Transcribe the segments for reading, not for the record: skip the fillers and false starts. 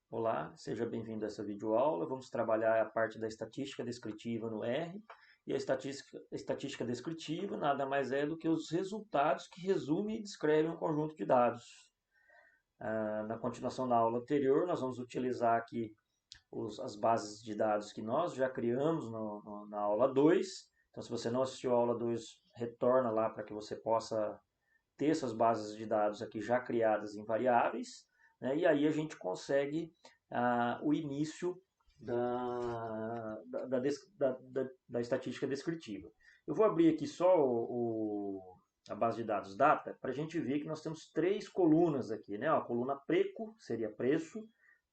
Olá, seja bem-vindo a essa videoaula. Vamos trabalhar a parte da estatística descritiva no R. E a estatística descritiva nada mais é do que os resultados que resumem e descrevem um conjunto de dados. Na continuação da aula anterior, nós vamos utilizar aqui as bases de dados que nós já criamos na aula 2. Então, se você não assistiu a aula 2, retorna lá para que você possa ter essas bases de dados aqui já criadas em variáveis, né? E aí a gente consegue o início da estatística descritiva. Eu vou abrir aqui só a base de dados data para a gente ver que nós temos três colunas aqui, né? A coluna preco seria preço,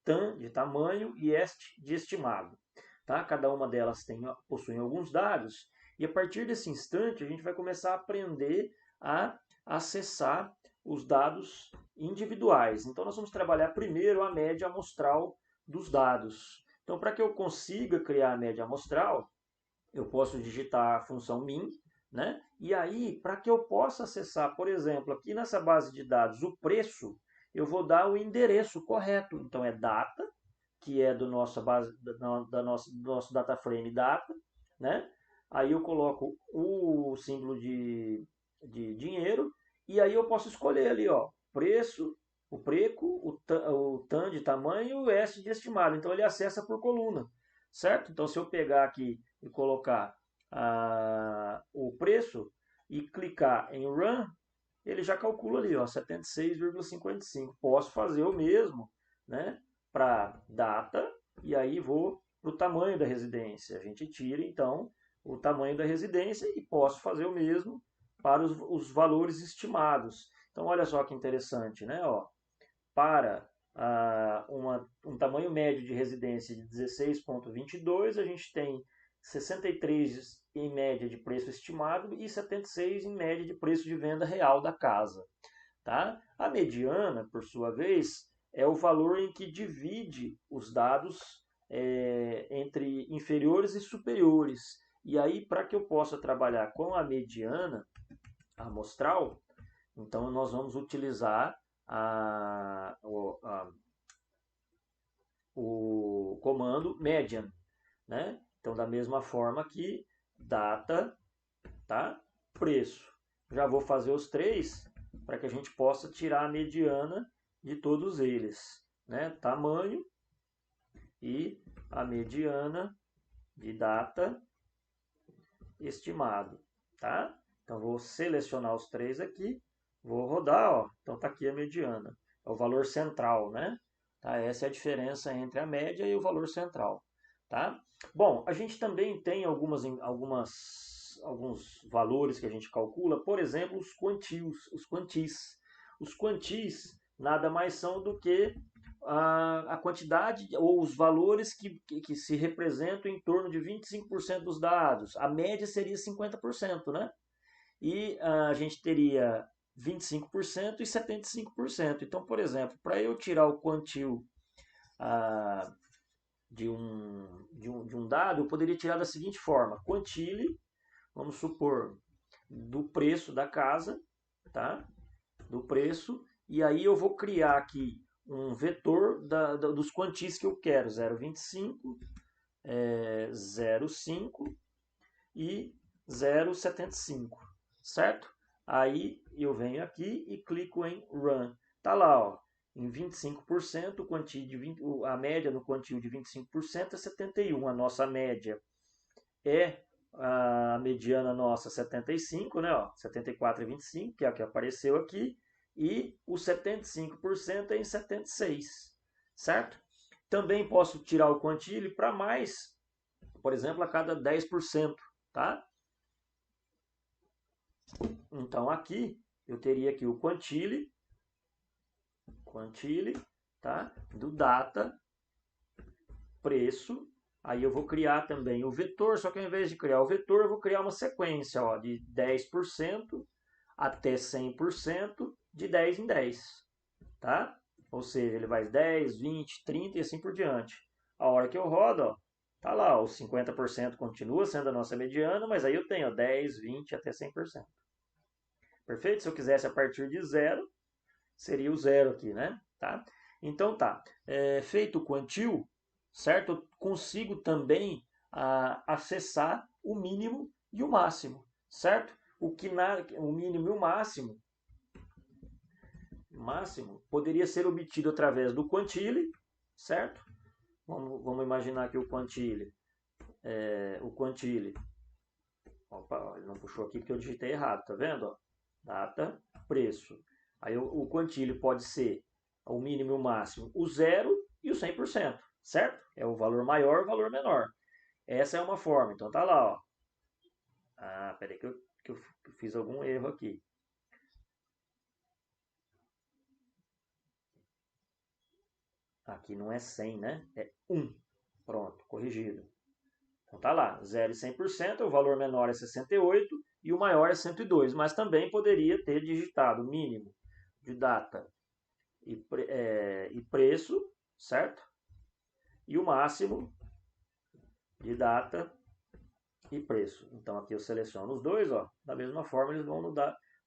tan de tamanho e est de estimado. Tá? Cada uma delas possui alguns dados e a partir desse instante a gente vai começar a aprender a acessar os dados individuais. Então nós vamos trabalhar primeiro a média amostral dos dados. Então para que eu consiga criar a média amostral, eu posso digitar a função min, né? E aí, para que eu possa acessar, por exemplo, aqui nessa base de dados, o preço, eu vou dar o endereço correto. Então é data, que é do nosso data frame data, né? Aí eu coloco o símbolo de dinheiro e aí eu posso escolher ali, ó, preço, o preco, o tan de tamanho e o S de estimado. Então ele acessa por coluna, certo? Então se eu pegar aqui e colocar o preço e clicar em Run, ele já calcula ali, ó, 76,55. Posso fazer o mesmo, né, para data e aí vou para o tamanho da residência. A gente tira então o tamanho da residência e posso fazer o mesmo para os valores estimados. Então olha só que interessante, né? Ó, para um tamanho médio de residência de 16,22, a gente tem 63 em média de preço estimado e 76 em média de preço de venda real da casa. Tá? A mediana, por sua vez, é o valor em que divide os dados entre inferiores e superiores. E aí, para que eu possa trabalhar com a mediana amostral, então nós vamos utilizar o comando median, né? Então, da mesma forma que data, tá? Preço. Já vou fazer os três para que a gente possa tirar a mediana de todos eles, né? Tamanho e a mediana de data estimado, tá? Então vou selecionar os três aqui, vou rodar, ó. Então tá aqui a mediana, é o valor central, né? Tá? Essa é a diferença entre a média e o valor central, tá? Bom, a gente também tem alguns valores que a gente calcula, por exemplo, os quantis. Os quantis nada mais são do que a quantidade ou os valores que se representam em torno de 25% dos dados. A média seria 50%, né? E a gente teria 25% e 75%. Então, por exemplo, para eu tirar o quantil de um dado, eu poderia tirar da seguinte forma: quantile, vamos supor, do preço da casa, tá? Do preço, e aí eu vou criar aqui um vetor dos quantis que eu quero, 0,25, 0,5 e 0,75, certo? Aí eu venho aqui e clico em Run. Tá lá, ó, em 25%, a média no quantio de 25% é 71. A nossa média é a mediana nossa 75, né, ó, 74,25, que é a que apareceu aqui, e o 75% é em 76, certo? Também posso tirar o quantile para mais, por exemplo, a cada 10%, tá? Então aqui eu teria aqui o quantile, tá? Do data, preço. Aí eu vou criar também o vetor, só que ao invés de criar o vetor, eu vou criar uma sequência, ó, de 10% até 100%, de 10 em 10, tá? Ou seja, ele vai 10, 20, 30 e assim por diante. A hora que eu rodo, ó, tá lá, os 50% continua sendo a nossa mediana, mas aí eu tenho ó, 10, 20 até 100%. Perfeito? Se eu quisesse a partir de zero, seria o zero aqui, né? Tá? Então tá, feito o quantil, certo? Eu consigo também acessar o mínimo e o máximo, certo? O mínimo e o máximo poderia ser obtido através do quantile, certo? Vamos imaginar que o quantile, opa, ele não puxou aqui porque eu digitei errado, tá vendo? Ó? Data, preço. Aí o quantile pode ser o mínimo e o máximo, o 0 e o 100%, certo? É o valor maior, o valor menor. Essa é uma forma, então tá lá, ó. Ah, peraí que eu fiz algum erro aqui. Aqui não é 100, né? É 1. Pronto, corrigido. Então tá lá, 0 e 100%, o valor menor é 68 e o maior é 102, mas também poderia ter digitado o mínimo de data e preço, certo? E o máximo de data e preço. Então aqui eu seleciono os dois, ó. Da mesma forma eles vão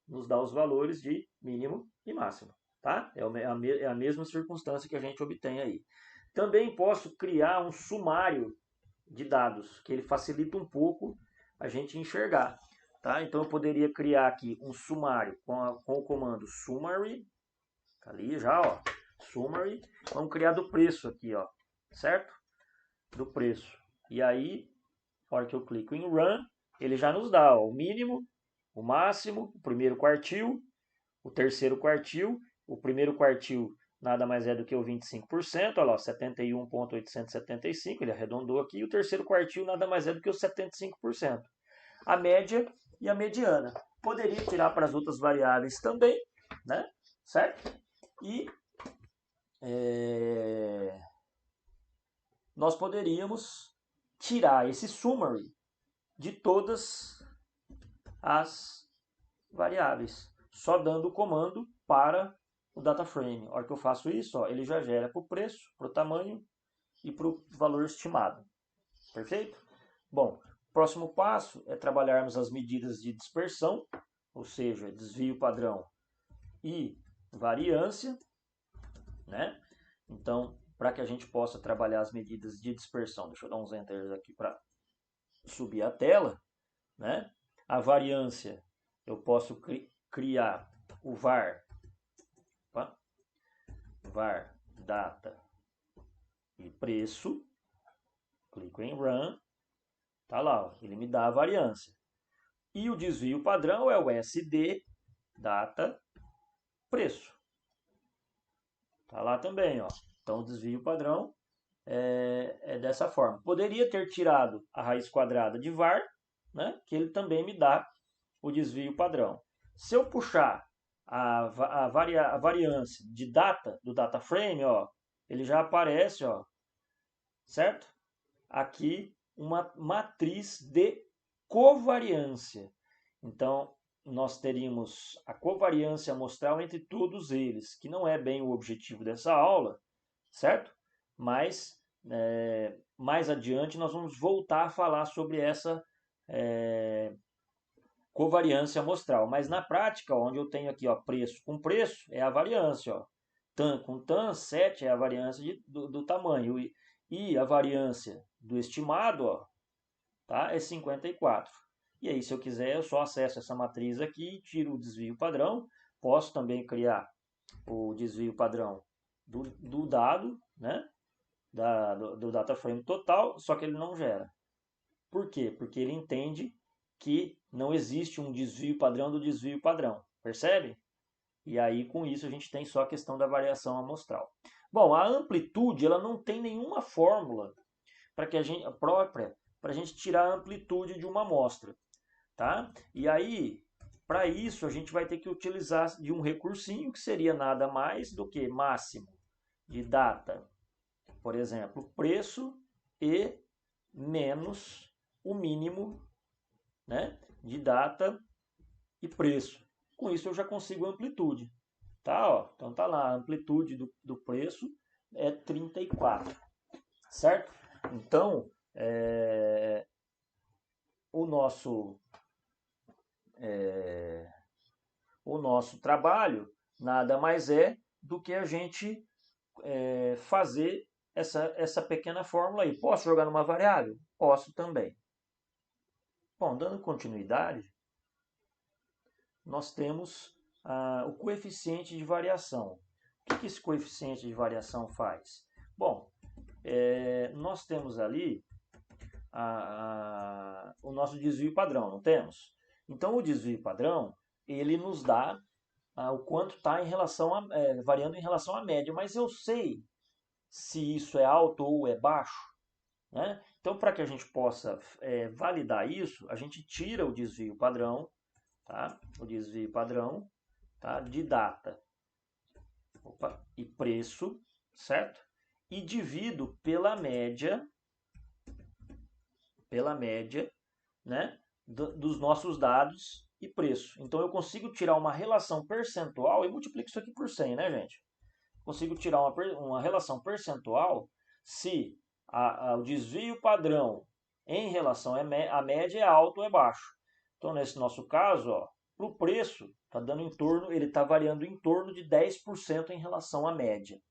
nos dar os valores de mínimo e máximo, tá? É a mesma circunstância que a gente obtém aí. Também posso criar um sumário de dados, que ele facilita um pouco a gente enxergar, tá? Então eu poderia criar aqui um sumário com o comando summary, ali já, ó, summary, vamos criar do preço aqui, ó, certo? Do preço. E aí, na hora que eu clico em Run, ele já nos dá ó, o mínimo, o máximo, o primeiro quartil, o terceiro quartil, o primeiro quartil nada mais é do que o 25%, olha lá, 71.875, ele arredondou aqui, e o terceiro quartil nada mais é do que o 75%. A média e a mediana. Poderia tirar para as outras variáveis também, né? Certo? E nós poderíamos tirar esse summary de todas as variáveis, só dando o comando para o data frame. A hora que eu faço isso, ó, ele já gera para o preço, para o tamanho e para o valor estimado. Perfeito? Bom, próximo passo é trabalharmos as medidas de dispersão, ou seja, desvio padrão e variância, né? Então, para que a gente possa trabalhar as medidas de dispersão, deixa eu dar uns enters aqui para subir a tela, né? A variância, eu posso criar o var, var data e preço, clico em run, tá lá, ó, ele me dá a variância. E o desvio padrão é o SD data preço. Tá lá também, ó. Então o desvio padrão é dessa forma. Poderia ter tirado a raiz quadrada de var, né, que ele também me dá o desvio padrão. Se eu puxar a variância de data do data frame, ó, ele já aparece, ó, certo? Aqui uma matriz de covariância. Então, nós teríamos a covariância amostral entre todos eles, que não é bem o objetivo dessa aula, certo? Mas mais adiante nós vamos voltar a falar sobre essa covariância amostral. Mas na prática, onde eu tenho aqui ó, preço com preço, é a variância. Ó. Tan com tan, 7 é a variância do tamanho. E a variância do estimado ó, tá, é 54. E aí, se eu quiser, eu só acesso essa matriz aqui, tiro o desvio padrão. Posso também criar o desvio padrão do dado, né? Do data frame total, só que ele não gera. Por quê? Porque ele entende que não existe um desvio padrão do desvio padrão. Percebe? E aí, com isso, a gente tem só a questão da variação amostral. Bom, a amplitude ela não tem nenhuma fórmula para que a gente própria para a gente tirar a amplitude de uma amostra, tá? E aí, para isso a gente vai ter que utilizar de um recursinho que seria nada mais do que máximo de data, por exemplo, preço e menos o mínimo, né, de data e preço. Com isso eu já consigo a amplitude. Tá, ó, então tá lá, a amplitude do preço é 34, certo? Então, o nosso trabalho nada mais é do que a gente fazer essa pequena fórmula aí. Posso jogar numa variável? Posso também. Bom, dando continuidade, nós temos o coeficiente de variação. O que esse coeficiente de variação faz? Bom, nós temos ali o nosso desvio padrão, não temos? Então, o desvio padrão, ele nos dá o quanto está variando em relação à média, mas eu sei se isso é alto ou é baixo, né? Então, para que a gente possa validar isso, a gente tira o desvio padrão, tá? O desvio padrão, tá? De data e preço, certo? E divido pela média, né? Dos nossos dados e preço. Então, eu consigo tirar uma relação percentual e multiplico isso aqui por 100, né, gente? Consigo tirar uma relação percentual se o desvio padrão em relação à média é alto ou é baixo. Então, nesse nosso caso, para o preço, ele está variando em torno de 10% em relação à média.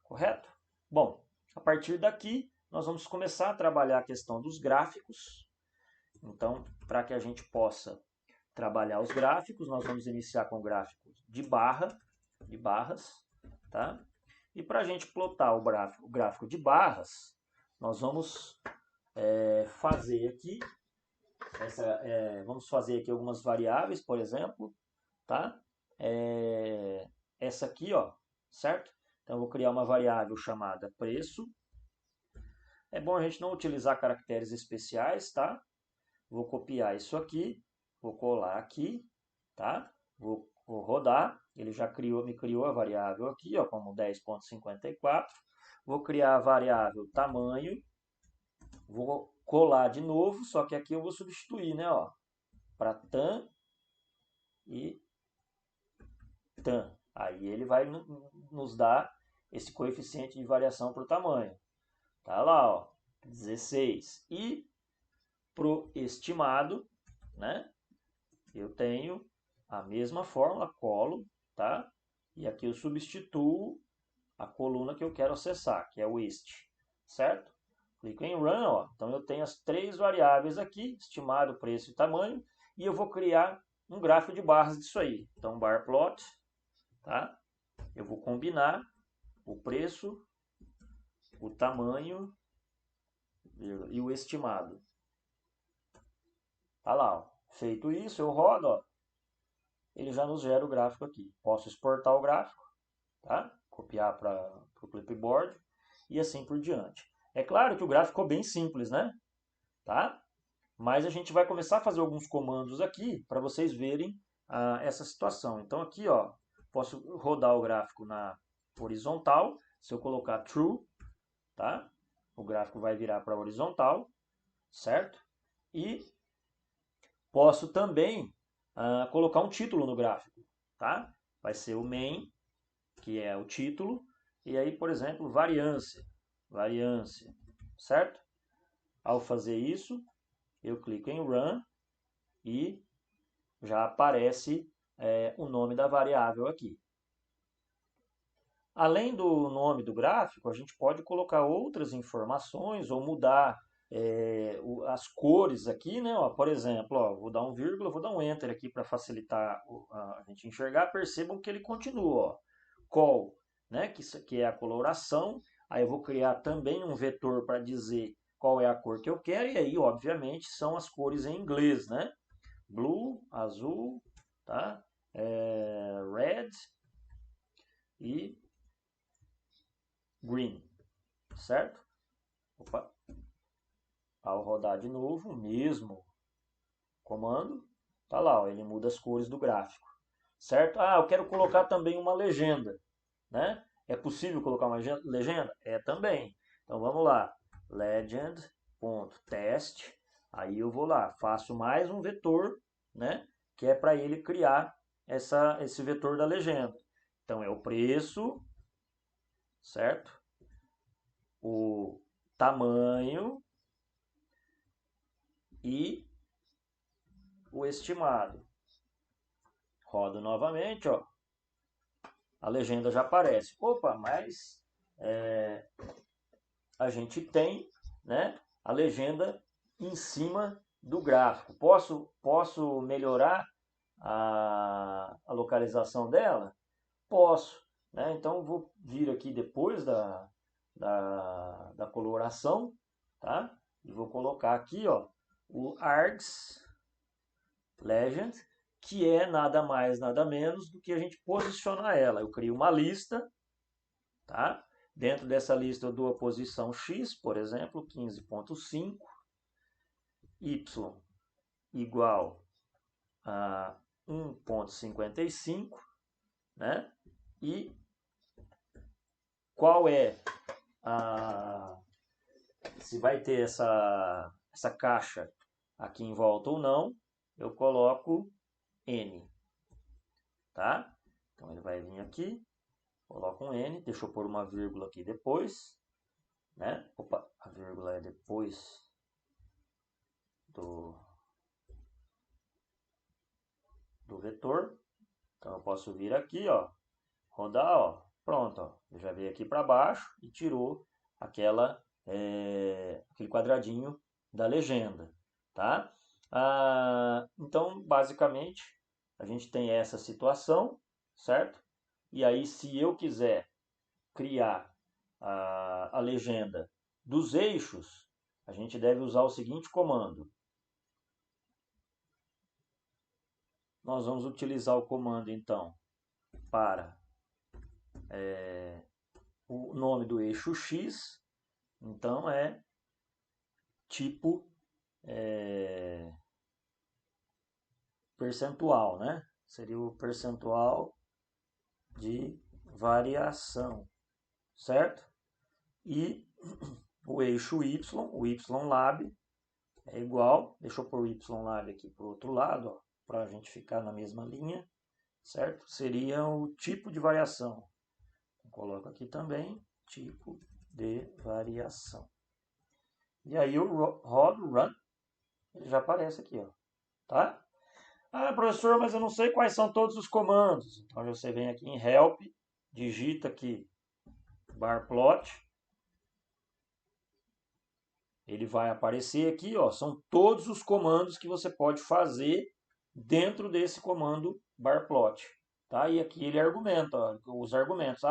Correto? Bom, a partir daqui, nós vamos começar a trabalhar a questão dos gráficos. Então, para que a gente possa trabalhar os gráficos, nós vamos iniciar com gráficos de barras, tá? E para a gente plotar o gráfico de barras, nós vamos fazer aqui, vamos fazer aqui algumas variáveis, por exemplo, tá? Essa aqui, ó, certo? Então, eu vou criar uma variável chamada preço. É bom a gente não utilizar caracteres especiais, tá? Vou copiar isso aqui, vou colar aqui, tá? Vou rodar, ele já me criou a variável aqui, ó, como 10.54. Vou criar a variável tamanho, vou colar de novo, só que aqui eu vou substituir, né, ó, para tan e tan. Aí ele vai nos dar esse coeficiente de variação para o tamanho. Tá lá, ó, 16. E pro estimado, né, eu tenho a mesma fórmula, colo, tá? E aqui eu substituo a coluna que eu quero acessar, que é o este, certo? Clico em Run, ó. Então eu tenho as três variáveis aqui, estimado, preço e tamanho, e eu vou criar um gráfico de barras disso aí. Então, bar plot, tá? Eu vou combinar o preço, o tamanho e o estimado. Tá lá, ó. Feito isso, eu rodo, ó. Ele já nos gera o gráfico aqui. Posso exportar o gráfico, tá? Copiar para o clipboard e assim por diante. É claro que o gráfico ficou bem simples, né? Tá? Mas a gente vai começar a fazer alguns comandos aqui para vocês verem essa situação. Então aqui, ó, posso rodar o gráfico na horizontal. Se eu colocar true, tá? O gráfico vai virar para horizontal, certo? E posso também colocar um título no gráfico, tá? Vai ser o main, que é o título, e aí, por exemplo, variância, certo? Ao fazer isso, eu clico em Run e já aparece o nome da variável aqui. Além do nome do gráfico, a gente pode colocar outras informações ou mudar as cores aqui, né? Ó, por exemplo, ó, vou dar um vírgula, vou dar um enter aqui para facilitar a gente enxergar. Percebam que ele continua, ó, col, né? Que é a coloração. Aí eu vou criar também um vetor para dizer qual é a cor que eu quero. E aí, obviamente, são as cores em inglês, né? Blue, azul, tá? Red e green, certo? Opa. Ao rodar de novo, o mesmo comando, tá lá, ó, ele muda as cores do gráfico, certo? Eu quero colocar também uma legenda, né? É possível colocar uma legenda? É também. Então vamos lá, legend.test, aí eu vou lá, faço mais um vetor, né? Que é para ele criar esse vetor da legenda. Então é o preço, certo? O tamanho e o estimado. Rodo novamente, ó. A legenda já aparece. Opa, mas a gente tem, né, a legenda em cima do gráfico. Posso melhorar a localização dela? Posso. Né? Então, eu vou vir aqui depois da coloração, tá? E vou colocar aqui, ó, o Args Legend, que é nada mais, nada menos do que a gente posicionar ela. Eu crio uma lista, tá? Dentro dessa lista eu dou a posição X, por exemplo, 15.5, Y igual a 1.55, né? E qual é se vai ter essa caixa aqui em volta ou não, eu coloco N, tá? Então ele vai vir aqui, coloco um N, deixa eu pôr uma vírgula aqui depois, né? Opa, a vírgula é depois do vetor. Então eu posso vir aqui, ó, rodar, ó, pronto, ó, eu já veio aqui para baixo e tirou aquele quadradinho da legenda, tá? Então, basicamente, a gente tem essa situação, certo? E aí, se eu quiser criar a legenda dos eixos, a gente deve usar o seguinte comando. Nós vamos utilizar o comando, então, para o nome do eixo X, então é tipo percentual, né? Seria o percentual de variação, certo? E o eixo Y, o YLab, é igual, deixa eu pôr o YLab aqui para o outro lado, para a gente ficar na mesma linha, certo? Seria o tipo de variação. Coloco aqui também, tipo de variação. E aí eu rodo, run, ele já aparece aqui, ó, tá? Ah, professor, mas eu não sei quais são todos os comandos. Então você vem aqui em help, digita aqui bar plot, ele vai aparecer aqui, ó, são todos os comandos que você pode fazer dentro desse comando bar plot, tá? E aqui ele argumenta, ó, os argumentos.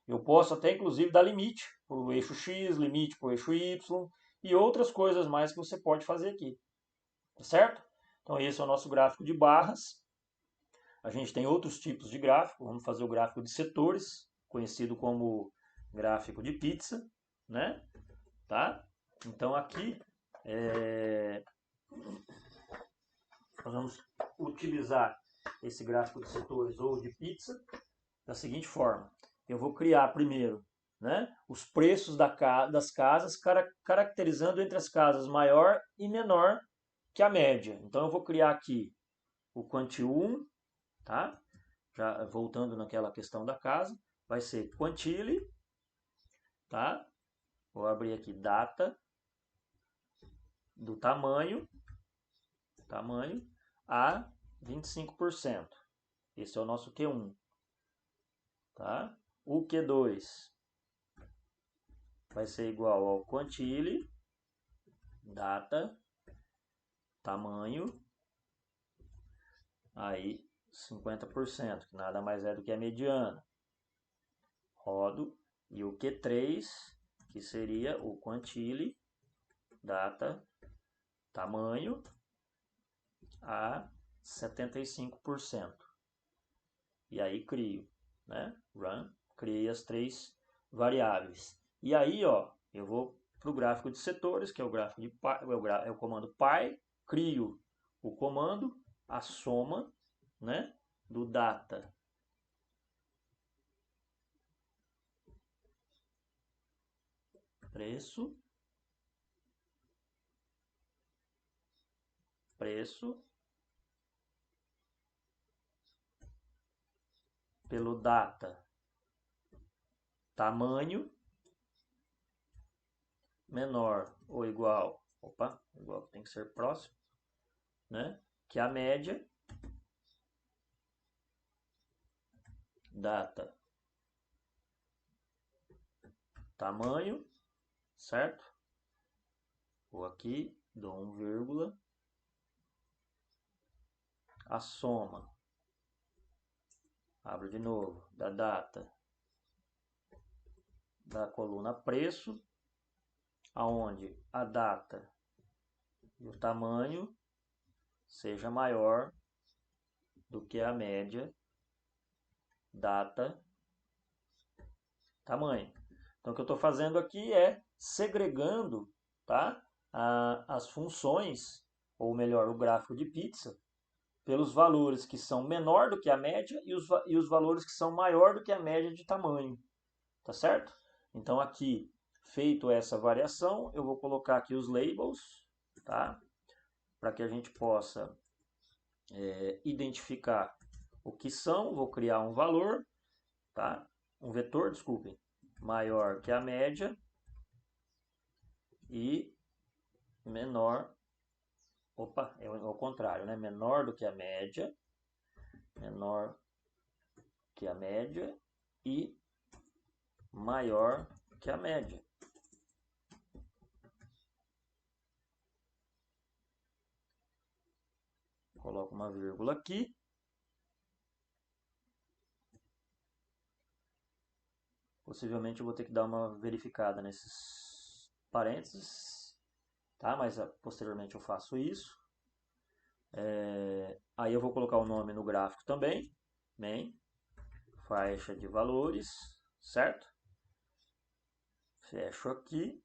Eu posso até inclusive dar limite para o eixo X, limite para o eixo Y e outras coisas mais que você pode fazer aqui, tá certo? Então esse é o nosso gráfico de barras. A gente tem outros tipos de gráfico, vamos fazer o gráfico de setores, conhecido como gráfico de pizza, né? Tá? Então aqui nós vamos utilizar esse gráfico de setores ou de pizza da seguinte forma. Eu vou criar primeiro, né, os preços das casas, caracterizando entre as casas maior e menor que a média. Então eu vou criar aqui o Quanti1, tá? Já voltando naquela questão da casa, vai ser Quantile, tá? Vou abrir aqui data do tamanho a 25%. Esse é o nosso Q1, tá? O Q2 vai ser igual ao Quantile, data, tamanho, aí 50%, que nada mais é do que a mediana. Rodo. E o Q3, que seria o Quantile, data, tamanho, a 75%. E aí crio, né? Run, criei as três variáveis. E aí, ó, eu vou para o gráfico de setores, que é o gráfico de é o comando py, crio o comando, a soma, né, do data preço pelo data tamanho menor ou igual, igual tem que ser próximo, né? Que a média data tamanho, certo? Vou aqui, dou um vírgula, a soma, abro de novo, da data, da coluna preço, aonde a data e o tamanho seja maior do que a média data, tamanho. Então, o que eu estou fazendo aqui é segregando, tá, as funções, ou melhor, o gráfico de pizza, pelos valores que são menor do que a média e os valores que são maior do que a média de tamanho. Tá certo? Então, aqui, feito essa variação, eu vou colocar aqui os labels, tá? Para que a gente possa identificar o que são. Vou criar um valor, tá? Um vetor, desculpem, maior que a média e menor, opa, é o contrário, né? Menor do que a média, menor que a média e maior que a média. Coloco uma vírgula aqui. Possivelmente eu vou ter que dar uma verificada nesses parênteses, tá? Mas posteriormente eu faço isso. Aí eu vou colocar o nome no gráfico também, main, faixa de valores, certo? Fecho aqui.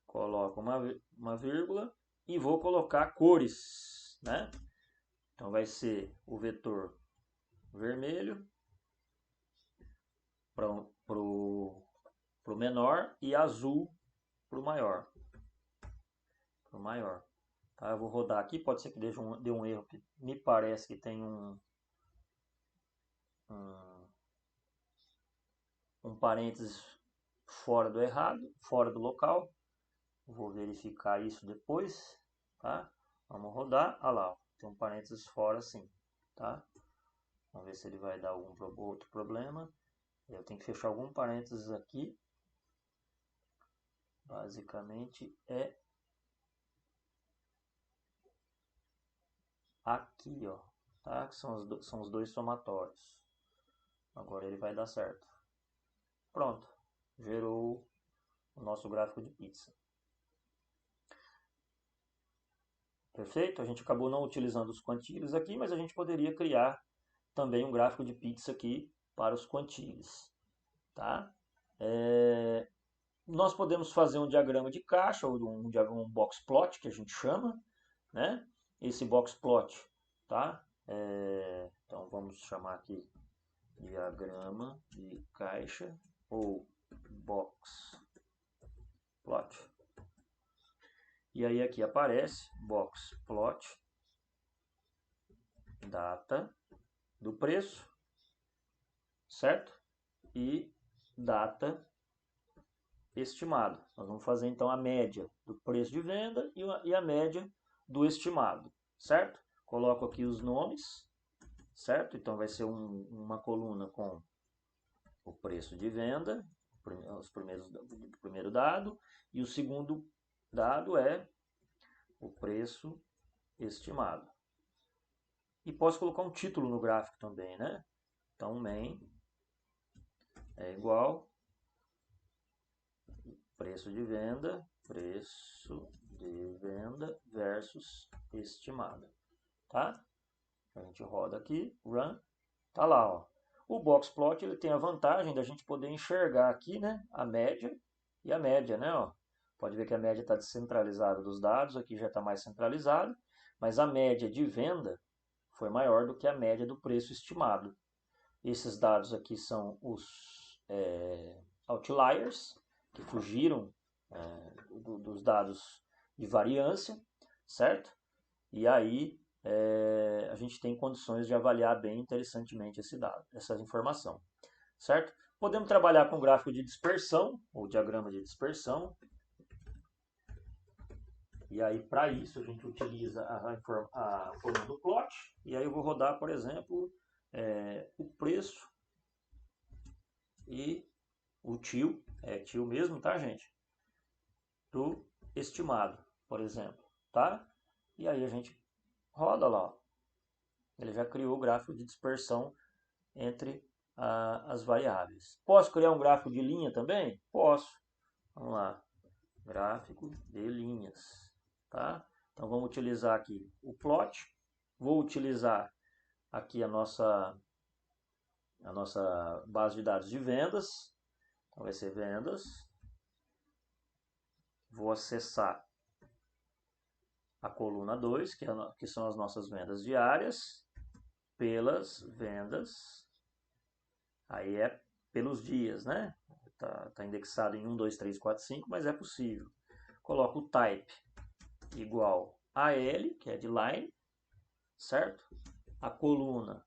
Coloco uma vírgula e vou colocar cores, né? Então vai ser o vetor vermelho para o menor e azul para o maior. Tá? Eu vou rodar aqui, pode ser que dê um erro, que me parece que tem um parênteses fora do errado, fora do local. Vou verificar isso depois, tá? Vamos rodar, olha lá, tem um parênteses fora sim, tá? Vamos ver se ele vai dar algum outro problema. Eu tenho que fechar algum parênteses aqui. Basicamente é aqui, ó, tá? Que são os dois somatórios. Agora ele vai dar certo. Pronto, gerou o nosso gráfico de pizza. Perfeito? A gente acabou não utilizando os quantiles aqui, mas a gente poderia criar também um gráfico de pizza aqui para os quantiles. Tá? Nós podemos fazer um diagrama de caixa, ou um box plot, que a gente chama, né? Esse box plot, tá? Então vamos chamar aqui diagrama de caixa ou box plot. E aí aqui aparece box plot, data do preço, certo? E data estimado. Nós vamos fazer então a média do preço de venda e a média do estimado, certo? Coloco aqui os nomes, certo? Então vai ser uma coluna com o preço de venda, o primeiro dado, e o segundo dado é o preço estimado. E posso colocar um título no gráfico também, né? Então, main é igual preço de venda versus estimada, tá? A gente roda aqui, run, tá lá, ó. O box plot ele tem a vantagem da gente poder enxergar aqui, né, a média e a média, né, ó. Pode ver que a média está descentralizada dos dados, aqui já está mais centralizado, mas a média de venda foi maior do que a média do preço estimado. Esses dados aqui são os outliers, que fugiram dos dados de variância, certo? E aí a gente tem condições de avaliar bem interessantemente esse dado, essa informação, certo? Podemos trabalhar com gráfico de dispersão, ou diagrama de dispersão. E aí, para isso, a gente utiliza a forma do plot. E aí eu vou rodar, por exemplo, o preço e o tio, tio mesmo, tá, gente? Do estimado, por exemplo, tá? E aí a gente roda lá, ó. Ele já criou o gráfico de dispersão entre as variáveis. Posso criar um gráfico de linha também? Posso. Vamos lá, gráfico de linhas, tá? Então vamos utilizar aqui o plot. Vou utilizar aqui a nossa base de dados de vendas. Então vai ser vendas. Vou acessar a coluna 2, que são as nossas vendas diárias, pelas vendas. Aí é pelos dias, né? Tá indexado em 1, 2, 3, 4, 5, mas é possível. Coloco o type igual a L, que é de line, certo? A coluna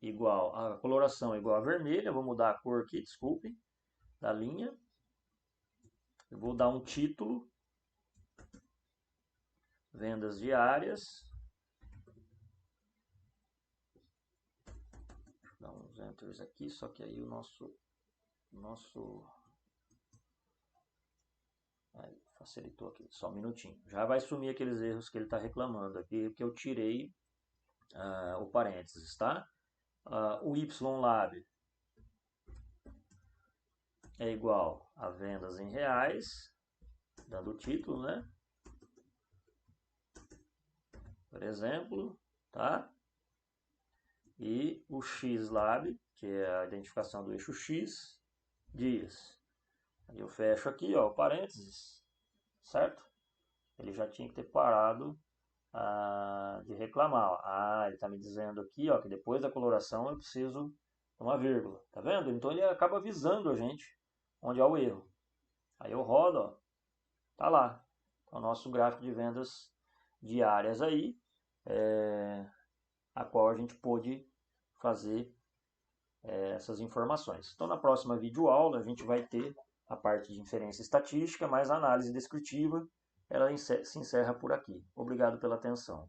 igual, a coloração igual a vermelha, vou mudar a cor aqui, desculpem, da linha. Eu vou dar um título, vendas diárias. Deixa eu dar uns enters aqui, só que aí o nosso aí, facilitou aqui, só um minutinho. Já vai sumir aqueles erros que ele está reclamando aqui, que eu tirei o parênteses, tá? O YLab é igual a vendas em reais, dando o título, né? Por exemplo, tá? E o XLab, que é a identificação do eixo X, dias. Aí eu fecho aqui, ó, o parênteses, certo? Ele já tinha que ter parado de reclamar. Ó. Ele está me dizendo aqui, ó, que depois da coloração eu preciso de uma vírgula, tá vendo? Então ele acaba avisando a gente onde há o erro. Aí eu rodo, ó, tá lá, o nosso gráfico de vendas diárias aí, a qual a gente pôde fazer essas informações. Então na próxima videoaula a gente vai ter a parte de inferência estatística, mais a análise descritiva, ela se encerra por aqui. Obrigado pela atenção.